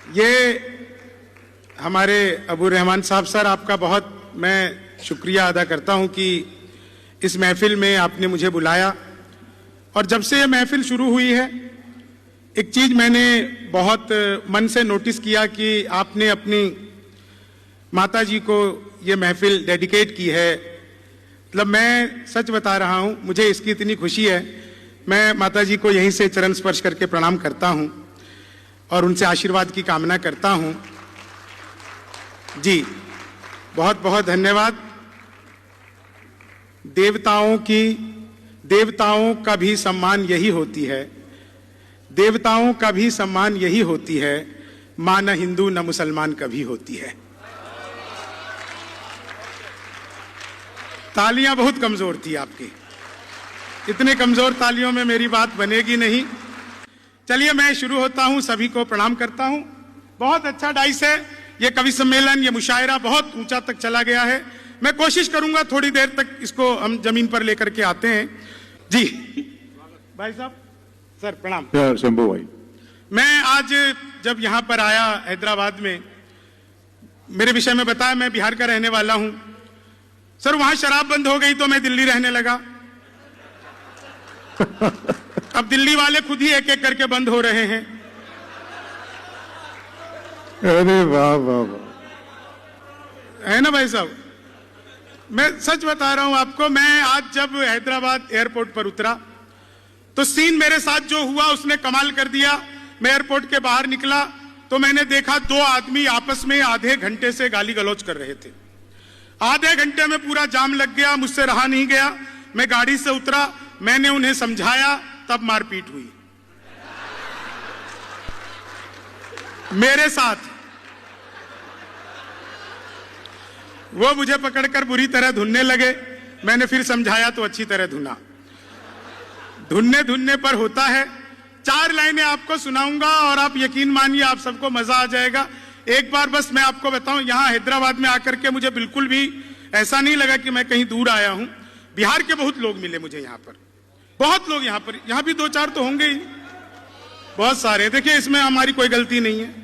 ये हमारे अबू रहमान साहब सर, आपका बहुत मैं शुक्रिया अदा करता हूं कि इस महफिल में आपने मुझे बुलाया। और जब से ये महफिल शुरू हुई है, एक चीज मैंने बहुत मन से नोटिस किया कि आपने अपनी माता जी को ये महफिल डेडिकेट की है। मतलब मैं सच बता रहा हूं, मुझे इसकी इतनी खुशी है। मैं माता जी को यहीं से चरण स्पर्श करके प्रणाम करता हूं और उनसे आशीर्वाद की कामना करता हूं। जी बहुत बहुत धन्यवाद। देवताओं का भी सम्मान यही होती है, देवताओं का भी सम्मान यही होती है, मां न हिंदू न मुसलमान कभी होती है। तालियां बहुत कमजोर थी आपकी, इतने कमजोर तालियों में मेरी बात बनेगी नहीं। चलिए मैं शुरू होता हूं, सभी को प्रणाम करता हूं। बहुत अच्छा डाइस है ये कवि सम्मेलन, ये मुशायरा बहुत ऊंचा तक चला गया है। मैं कोशिश करूंगा थोड़ी देर तक इसको हम जमीन पर लेकर के आते हैं। जी भाई साहब, सर प्रणाम। शंभू भाई, मैं आज जब यहां पर आया हैदराबाद में, मेरे विषय में बताया मैं बिहार का रहने वाला हूं। सर वहां शराब बंद हो गई तो मैं दिल्ली रहने लगा। अब दिल्ली वाले खुद ही एक एक करके बंद हो रहे हैं। अरे वाह वाह वाह, है ना भाई साहब। मैं सच बता रहा हूं आपको, मैं आज जब हैदराबाद एयरपोर्ट पर उतरा तो सीन मेरे साथ जो हुआ उसने कमाल कर दिया। मैं एयरपोर्ट के बाहर निकला तो मैंने देखा दो आदमी आपस में आधे घंटे से गाली गलौज कर रहे थे। आधे घंटे में पूरा जाम लग गया, मुझसे रहा नहीं गया। मैं गाड़ी से उतरा, मैंने उन्हें समझाया, तब मारपीट हुई मेरे साथ। वो मुझे पकड़कर बुरी तरह धुनने लगे। मैंने फिर समझाया तो अच्छी तरह धुना। धुनने पर होता है। 4 लाइनें आपको सुनाऊंगा और आप यकीन मानिए आप सबको मजा आ जाएगा। एक बार बस मैं आपको बताऊं, यहां हैदराबाद में आकर के मुझे बिल्कुल भी ऐसा नहीं लगा कि मैं कहीं दूर आया हूं। बिहार के बहुत लोग मिले मुझे यहां पर, बहुत लोग यहां भी 2-4 तो होंगे ही, बहुत सारे। देखिए इसमें हमारी कोई गलती नहीं है,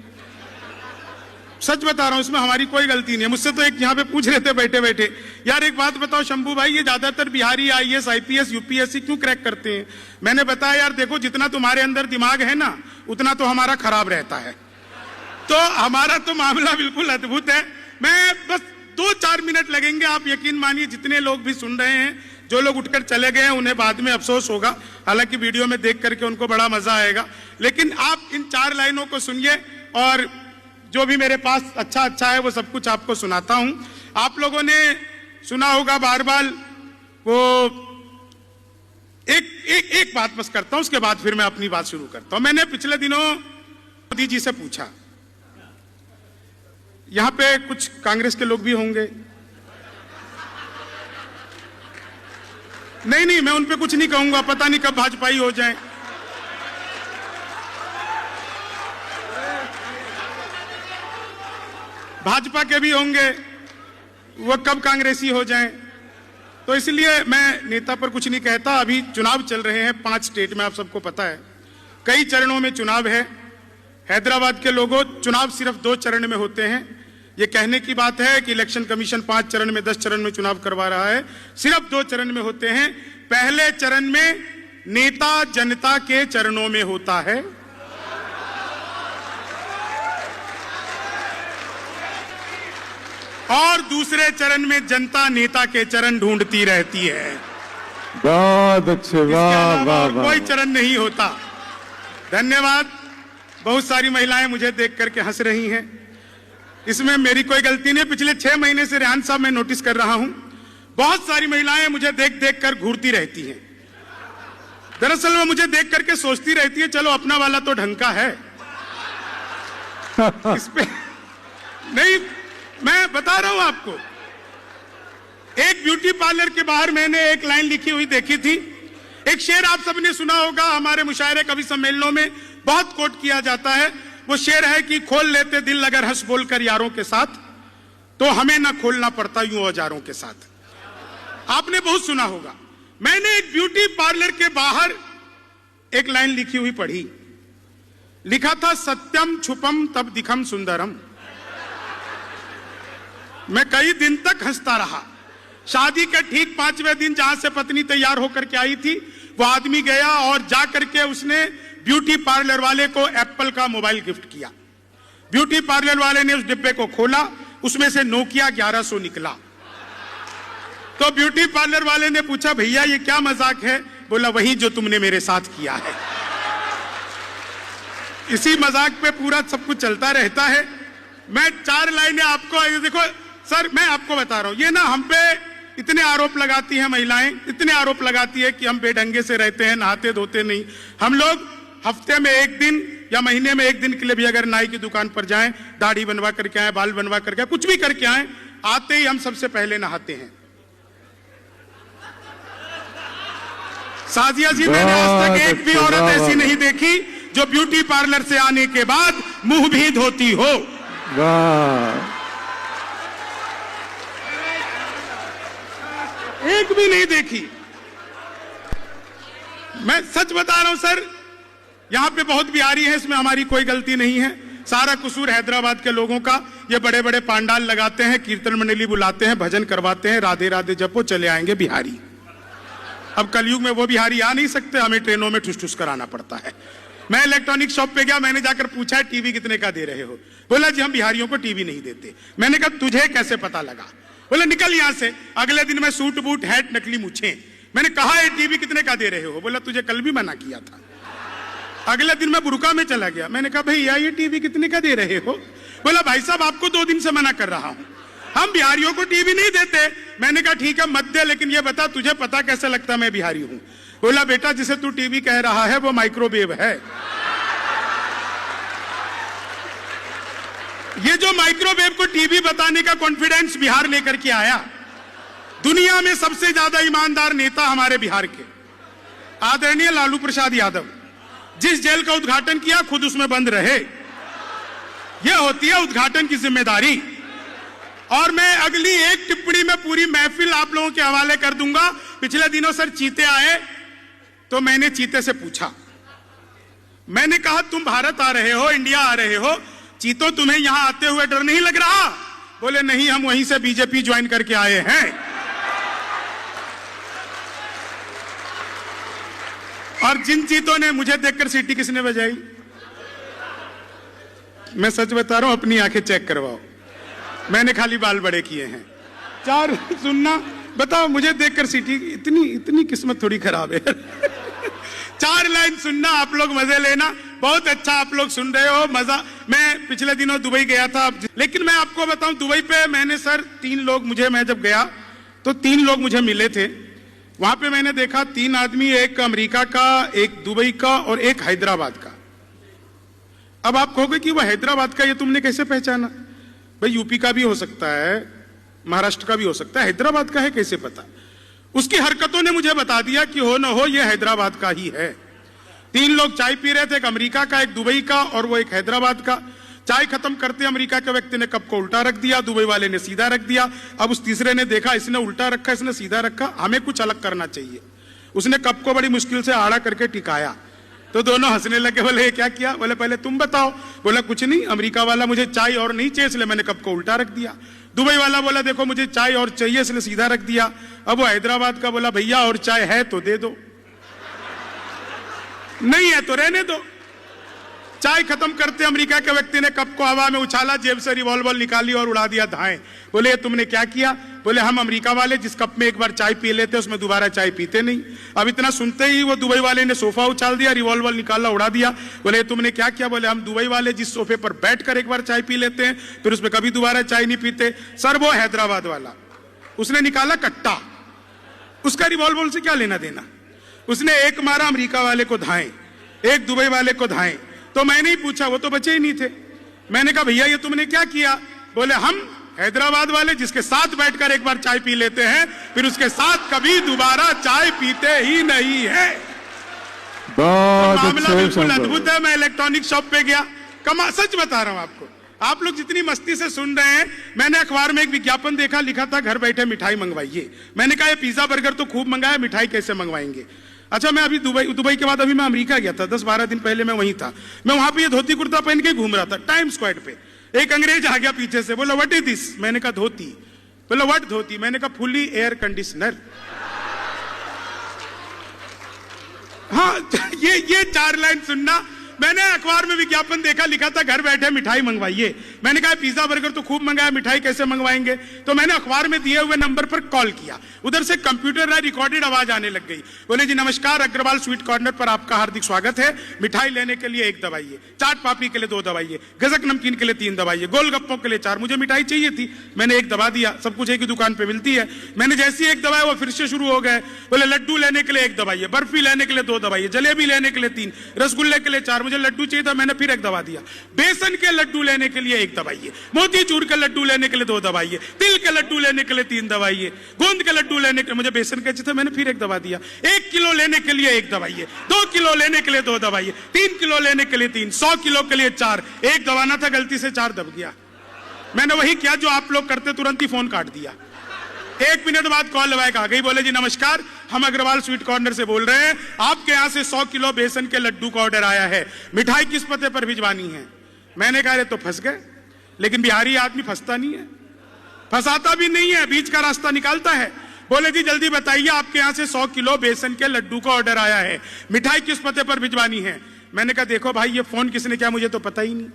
सच बता रहा हूं, इसमें हमारी कोई गलती नहीं है। मुझसे तो एक यहां पे पूछ रहे थे बैठे बैठे, यार एक बात बताओ शंभू भाई, ये ज्यादातर बिहारी आईएएस आईपीएस यूपीएससी क्यों क्रैक करते हैं? मैंने बताया यार देखो, जितना तुम्हारे अंदर दिमाग है ना उतना तो हमारा खराब रहता है। तो हमारा तो मामला बिल्कुल अद्भुत है। मैं बस 2-4 मिनट लगेंगे, आप यकीन मानिए जितने लोग भी सुन रहे हैं, जो लोग उठकर चले गए उन्हें बाद में अफसोस होगा, हालांकि वीडियो में देख करके उनको बड़ा मजा आएगा। लेकिन आप इन 4 लाइनों को सुनिए और जो भी मेरे पास अच्छा है वो सब कुछ आपको सुनाता हूं। आप लोगों ने सुना होगा बार बार वो एक बात बस करता हूं, उसके बाद फिर मैं अपनी बात शुरू करता हूं। मैंने पिछले दिनों मोदी जी से पूछा, यहां पे कुछ कांग्रेस के लोग भी होंगे, नहीं मैं उन पे कुछ नहीं कहूंगा, पता नहीं कब भाजपाई हो जाएं। भाजपा के भी होंगे, वो कब कांग्रेसी हो जाएं। तो इसलिए मैं नेता पर कुछ नहीं कहता। अभी चुनाव चल रहे हैं 5 स्टेट में, आप सबको पता है, कई चरणों में चुनाव है। हैदराबाद के लोगों, चुनाव सिर्फ 2 चरण में होते हैं। ये कहने की बात है कि इलेक्शन कमीशन 5 चरण में 10 चरण में चुनाव करवा रहा है, सिर्फ 2 चरण में होते हैं। पहले चरण में नेता जनता के चरणों में होता है, और दूसरे चरण में जनता नेता के चरण ढूंढती रहती है। बहुत अच्छे, वाह वाह वाह। कोई चरण नहीं होता। धन्यवाद। बहुत सारी महिलाएं मुझे देख करके हंस रही हैं, इसमें मेरी कोई गलती नहीं। पिछले 6 महीने से रेहान साहब मैं नोटिस कर रहा हूं, बहुत सारी महिलाएं मुझे देख कर घूरती रहती हैं। दरअसल वो मुझे देख करके सोचती रहती है, चलो अपना वाला तो ढंग का है। इस पे नहीं, मैं बता रहा हूं आपको, एक ब्यूटी पार्लर के बाहर मैंने एक लाइन लिखी हुई देखी थी। एक शेर आप सबने सुना होगा, हमारे मुशायरे कवि सम्मेलनों में बहुत कोट किया जाता है। वो शेर है कि खोल लेते दिल अगर हंस बोलकर यारों के साथ, तो हमें ना खोलना पड़ता यूं औजारों के साथ। आपने बहुत सुना होगा। मैंने एक ब्यूटी पार्लर के बाहर एक लाइन लिखी हुई पढ़ी, लिखा था सत्यम छुपम तब दिखम सुंदरम। मैं कई दिन तक हंसता रहा। शादी के ठीक 5वें दिन जहां से पत्नी तैयार होकर के आई थी, वो आदमी गया और जा करके उसने ब्यूटी पार्लर वाले को एप्पल का मोबाइल गिफ्ट किया। ब्यूटी पार्लर वाले ने उस डिब्बे को खोला, उसमें से नोकिया 1100 निकला। तो ब्यूटी पार्लर वाले ने पूछा, भैया ये क्या मजाक है? बोला, वही जो तुमने मेरे साथ किया है। इसी मजाक पे पूरा सब कुछ चलता रहता है। मैं 4 लाइनें आपको, देखो सर, मैं आपको बता रहा हूं, ये ना हम पे इतने आरोप लगाती हैं महिलाएं, इतने आरोप लगाती है कि हम बेढंगे से रहते हैं, नहाते धोते नहीं। हम लोग हफ्ते में 1 दिन या महीने में 1 दिन के लिए भी अगर नाई की दुकान पर जाएं, दाढ़ी बनवा करके आए, बाल बनवा करके आए, कुछ भी करके आए, आते ही हम सबसे पहले नहाते हैं। साजिया जी, मैंने आज तक एक भी औरत ऐसी नहीं देखी जो ब्यूटी पार्लर से आने के बाद मुंह भी धोती हो। वाह, एक भी नहीं देखी। मैं सच बता रहा हूं सर, यहां पे बहुत बिहारी है, इसमें हमारी कोई गलती नहीं है। सारा कसूर हैदराबाद के लोगों का। ये बड़े बड़े पांडाल लगाते हैं, कीर्तन मंडली बुलाते हैं, भजन करवाते हैं, राधे राधे जपो, चले आएंगे बिहारी। अब कलयुग में वो बिहारी आ नहीं सकते, हमें ट्रेनों में ठुस ठुस कराना पड़ता है। मैं इलेक्ट्रॉनिक शॉप पे गया, मैंने जाकर पूछा, टीवी कितने का दे रहे हो? बोला, जी हम बिहारियों को टीवी नहीं देते। मैंने कहा, तुझे कैसे पता लगा? बोले, निकल यहां से। अगले दिन मैं सूट बूट हैट नकली मुछे। मैंने कहा, ये टीवी कितने का दे रहे हो? बोला, तुझे कल भी मना किया था। अगले दिन मैं बुर्का में चला गया। मैंने कहा, भैया ये टीवी कितने का दे रहे हो? बोला, भाई साहब आपको 2 दिन से मना कर रहा हूं, हम बिहारियों को टीवी नहीं देते। मैंने कहा, ठीक है मत दे, लेकिन ये बता तुझे पता कैसे लगता मैं बिहारी हूं? बोला, बेटा जिसे तू टीवी कह रहा है वो माइक्रोवेव है। ये जो माइक्रोवेव को टीवी बताने का कॉन्फिडेंस बिहार लेकर के आया। दुनिया में सबसे ज्यादा ईमानदार नेता हमारे बिहार के आदरणीय लालू प्रसाद यादव, जिस जेल का उद्घाटन किया खुद उसमें बंद रहे। यह होती है उद्घाटन की जिम्मेदारी। और मैं अगली एक टिप्पणी में पूरी महफिल आप लोगों के हवाले कर दूंगा। पिछले दिनों सर चीते आए, तो मैंने चीते से पूछा, मैंने कहा तुम भारत आ रहे हो, इंडिया आ रहे हो, चीतों तुम्हें यहां आते हुए डर नहीं लग रहा? बोले, नहीं हम वहीं से बीजेपी ज्वाइन करके आए हैं। और जिन चीतों ने मुझे देखकर सीटी किसने बजाई? मैं सच बता रहा हूं, अपनी आंखें चेक करवाओ, मैंने खाली बाल बड़े किए हैं। 4 सुनना, बताओ मुझे देखकर सीटी, इतनी किस्मत थोड़ी खराब है। 4 लाइन सुनना, आप लोग मजे लेना। बहुत अच्छा आप लोग सुन रहे हो, मजा। मैं पिछले दिनों दुबई गया था, लेकिन मैं आपको बताऊं, दुबई पे मैंने सर 3 लोग, मैं जब गया तो 3 लोग मुझे मिले थे। वहां पे मैंने देखा 3 आदमी, एक अमेरिका का, एक दुबई का और एक हैदराबाद का। अब आप कहोगे कि वह हैदराबाद का ये तुमने कैसे पहचाना? भाई यूपी का भी हो सकता है, महाराष्ट्र का भी हो सकता है, हैदराबाद का है कैसे पता? उसकी हरकतों ने मुझे बता दिया कि हो न हो ये हैदराबाद का ही है। 3 लोग चाय पी रहे थे, एक अमेरिका का, एक दुबई का और वो एक हैदराबाद का। चाय खत्म करते अमेरिका के व्यक्ति ने कप को उल्टा रख दिया, दुबई वाले ने सीधा रख दिया। अब उस तीसरे ने देखा इसने उल्टा रखा, इसने सीधा रखा, हमें कुछ अलग करना चाहिए। उसने कप को बड़ी मुश्किल से आड़ा करके टिकाया, तो दोनों हंसने लगे। बोले, ये क्या किया? बोले, पहले तुम बताओ। बोला, कुछ नहीं, अमेरिका वाला मुझे चाय और नहीं चाहिए इसलिए मैंने कप को उल्टा रख दिया। दुबई वाला बोला, देखो मुझे चाय और चाहिए इसलिए सीधा रख दिया। अब वो हैदराबाद का बोला, भैया और चाय है तो दे दो, नहीं है तो रहने दो। चाय खत्म करते अमेरिका के व्यक्ति ने कप को हवा में उछाला, जेब से रिवॉल्वर निकाली और उड़ा दिया धाएं। बोले, तुमने क्या किया? बोले, हम अमेरिका वाले जिस कप में एक बार चाय पी लेते उसमें दोबारा चाय पीते नहीं। अब इतना सुनते ही वो दुबई वाले ने सोफा उछाल दिया, रिवॉल्वर निकाला, उड़ा दिया। बोले, तुमने क्या किया? बोले, हम दुबई वाले जिस सोफे पर बैठकर एक बार चाय पी लेते हैं फिर उसमें कभी दोबारा चाय नहीं पीते। सर वो हैदराबाद वाला, उसने निकाला कट्टा, उसका रिवॉल्वर से क्या लेना देना? उसने एक मारा अमेरिका वाले को धाएं, एक दुबई वाले को धाएं। तो मैंने ही पूछा, वो तो बचे ही नहीं थे। मैंने कहा, भैया ये तुमने क्या किया? बोले, हम हैदराबाद वाले जिसके साथ बैठकर एक बार चाय पी लेते हैं फिर उसके साथ कभी दोबारा चाय पीते ही नहीं है। तो मामला बिल्कुल अद्भुत है। मैं इलेक्ट्रॉनिक शॉप पे गया, सच बता रहा हूं आपको, आप लोग जितनी मस्ती से सुन रहे हैं, मैंने अखबार में एक विज्ञापन देखा, लिखा था घर बैठे मिठाई मंगवाइए। मैंने कहा, ये पिज्जा बर्गर तो खूब मंगाया, मिठाई कैसे मंगवाएंगे? अच्छा, मैं अभी दुबई के बाद अभी मैं अमेरिका गया था, 10-12 दिन पहले मैं वहीं था। मैं वहां पे ये धोती कुर्ता पहन के घूम रहा था टाइम स्क्वायर पे। एक अंग्रेज आ गया पीछे से, बोला व्हाट इज दिस? मैंने कहा धोती। बोला व्हाट धोती? मैंने कहा फुली एयर कंडीशनर। हाँ, ये 4 लाइन सुनना। मैंने अखबार में विज्ञापन देखा, लिखा था घर बैठे मिठाई मंगवाइए। मैंने कहा पिज्जा बर्गर तो खूब मंगाया, मिठाई कैसे मंगवाएंगे? तो मैंने अखबार में दिए हुए नंबर पर कॉल किया। उधर से कंप्यूटर रिकॉर्डेड आवाज आने लग गई। बोले जी नमस्कार, अग्रवाल स्वीट कॉर्नर पर आपका हार्दिक स्वागत है। मिठाई लेने के लिए 1 दबाइए, चाट पापड़ी के लिए 2 दबाइए, गजक नमकीन के लिए 3 दबाइए, गोलगप्पों के लिए 4। मुझे मिठाई चाहिए थी, मैंने 1 दबा दिया। सब कुछ एक ही दुकान पे मिलती है। मैंने जैसे ही 1 दबाया वो फिर से शुरू हो गए। बोले लड्डू लेने के लिए 1 दबाइए, बर्फी लेने के लिए 2 दबाइए, जलेबी लेने के लिए 3, रसगुल्ले के लिए 4। मुझे लड्डू चाहिए था, मैंने फिर 1 दबा दिया। बेसन के लड्डू लेने के लिए 1 दबाइए, मोतीचूर के लड्डू लेने के लिए 2 दबाइए, तिल के लड्डू लेने के लिए 3 दबाइए, गोंद के लड्डू लेने के लिए, मुझे बेसन के चाहिए था, मैंने फिर 1 दबा दिया। 1 किलो लेने के लिए 1 दबाइए, 2 किलो लेने के लिए 2 दबाइए, 3 किलो लेने के लिए 3, 100 किलो के लिए 4। 1 दबाना था, गलती से 4 दब गया। मैंने वही किया जो आप लोग करते, तुरंत ही फोन काट दिया। 1 मिनट बाद कॉल बैक आ गई। बोले जी नमस्कार, हम अग्रवाल स्वीट कॉर्नर से बोल रहे हैं, आपके यहां से 100 किलो बेसन के लड्डू का ऑर्डर आया है, मिठाई किस पते पर भिजवानी है? मैंने कहा तो फंस गए। लेकिन बिहारी आदमी फंसता नहीं है, फंसाता भी नहीं है, बीच का रास्ता निकालता है। बोले जी जल्दी बताइए, आपके यहां से 100 किलो बेसन के लड्डू का ऑर्डर आया है, मिठाई किस पते पर भिजवानी है? मैंने कहा देखो भाई, ये फोन किसने किया मुझे तो पता ही नहीं।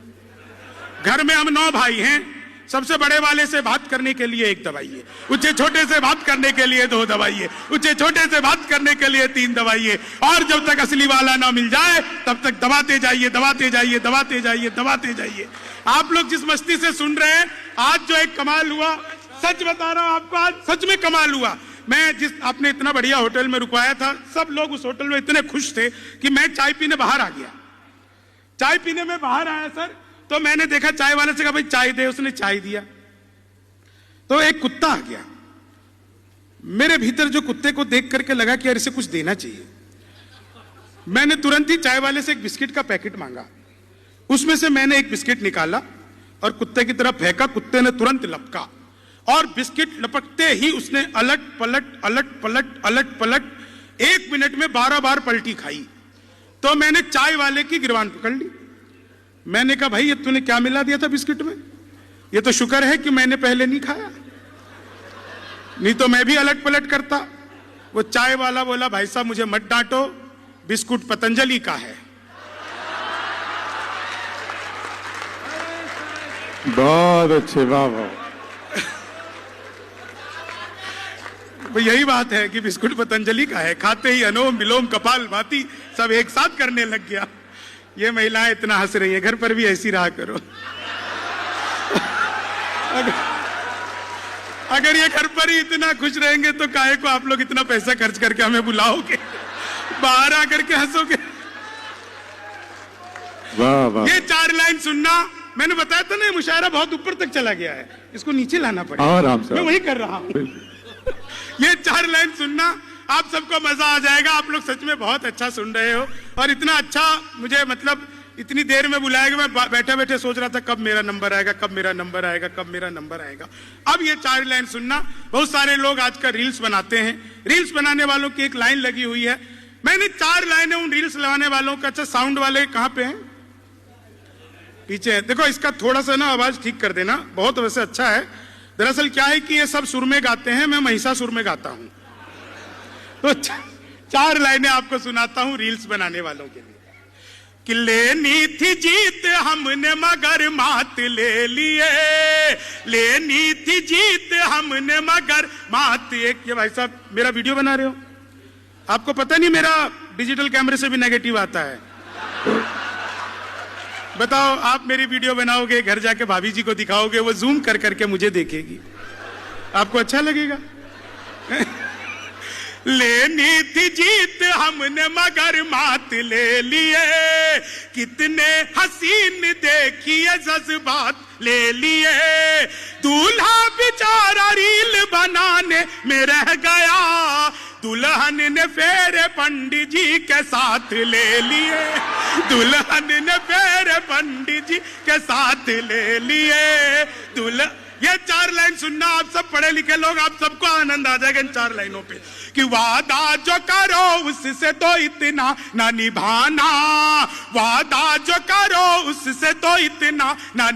घर में हम 9 भाई हैं, सबसे बड़े वाले से बात करने के लिए 1 दबाइए, उससे छोटे से बात करने के लिए 2 दबाइए, उससे छोटे से बात करने के लिए 3 दबाइए, और जब तक असली वाला ना मिल जाए तब तक दबाते जाइए, दबाते जाइए, दबाते जाइए, दबाते जाइए। आप लोग जिस मस्ती से सुन रहे हैं, आज जो एक कमाल हुआ, सच बता रहा हूं आपको, आज सच में कमाल हुआ। मैं जिस आपने इतना बढ़िया होटल में रुकवाया था, सब लोग उस होटल में इतने खुश थे कि मैं चाय पीने बाहर आ गया। चाय पीने में बाहर आया सर, तो मैंने देखा चाय वाले से कहा भाई चाय दे, उसने चाय दिया। तो एक कुत्ता आ गया मेरे भीतर, जो कुत्ते को देख करके लगा कि यार इसे कुछ देना चाहिए। मैंने तुरंत ही चाय वाले से एक बिस्किट का पैकेट मांगा, उसमें से मैंने एक बिस्किट निकाला और कुत्ते की तरफ फेंका। कुत्ते ने तुरंत लपका, और बिस्किट लपकते ही उसने अलट पलट अलट पलट अलट पलट 1 मिनट में 12 बार पलटी खाई। तो मैंने चाय वाले की गिरबान पकड़ ली। मैंने कहा भाई ये तूने क्या मिला दिया था बिस्किट में? ये तो शुक्र है कि मैंने पहले नहीं खाया, नहीं तो मैं भी अलट पलट करता। वो चाय वाला बोला भाई साहब मुझे मत डांटो, बिस्कुट पतंजलि का है। बहुत अच्छे, वाह वाह। यही बात है कि बिस्कुट पतंजलि का है, खाते ही अनुलोम विलोम कपाल भाती सब एक साथ करने लग गया। ये महिलाएं इतना हंस रही है, घर पर भी ऐसी रहा करो। अगर ये घर पर ही इतना खुश रहेंगे तो काहे को आप लोग इतना पैसा खर्च करके हमें बुलाओगे, बाहर आकर के हंसोगे। वाह वाह। ये 4 लाइन सुनना, मैंने बताया था ना, मुशायरा बहुत ऊपर तक चला गया है, इसको नीचे लाना पड़ेगा। आराम से, मैं वही कर रहा हूं। ये 4 लाइन सुनना, आप सबको मजा आ जाएगा। आप लोग सच में बहुत अच्छा सुन रहे हो, और इतना अच्छा मुझे मतलब इतनी देर में बुलाएगा। मैं बैठे बैठे सोच रहा था कब मेरा नंबर आएगा, कब मेरा नंबर आएगा, कब मेरा नंबर आएगा। अब ये 4 लाइन सुनना। बहुत सारे लोग आजकल रील्स बनाते हैं, रील्स बनाने वालों की एक लाइन लगी हुई है। मैंने 4 लाइनें उन रील्स लगाने वालों का, अच्छा साउंड वाले कहां पे हैं? पीछे है, देखो इसका थोड़ा सा ना आवाज ठीक कर देना, बहुत वैसे अच्छा है। दरअसल क्या है कि ये सब सुर में गाते हैं, मैं महिषासुर में गाता हूं। तो 4 लाइनें आपको सुनाता हूं रील्स बनाने वालों के लिए। कि लेनी थी जीत हमने मगर मात ले लिए, लेनी थी जीत हमने मगर मात। एक ये भाई साहब मेरा वीडियो बना रहे हो, आपको पता नहीं मेरा डिजिटल कैमरे से भी नेगेटिव आता है। बताओ, आप मेरी वीडियो बनाओगे, घर जाके भाभी जी को दिखाओगे, वो जूम कर करके मुझे देखेगी, आपको अच्छा लगेगा? लेनी थी जीत हमने मगर मात ले लिए, कितने हसीन देखिए जज्बात ले लिए। दूल्हा बेचारा रील बनाने में रह गया, दुल्हन ने फेरे पंडित जी के साथ ले लिए, दुल्हन ने फेरे पंडित जी के साथ ले लिए। ये 4 लाइन सुनना, आप सब पढ़े लिखे लोग, आप सबको आनंद आ जाएगा इन 4 लाइनों पे। कि वादा जो करो उससे तो इतना ना निभाना, वादा जो करो उससे तो इतना ना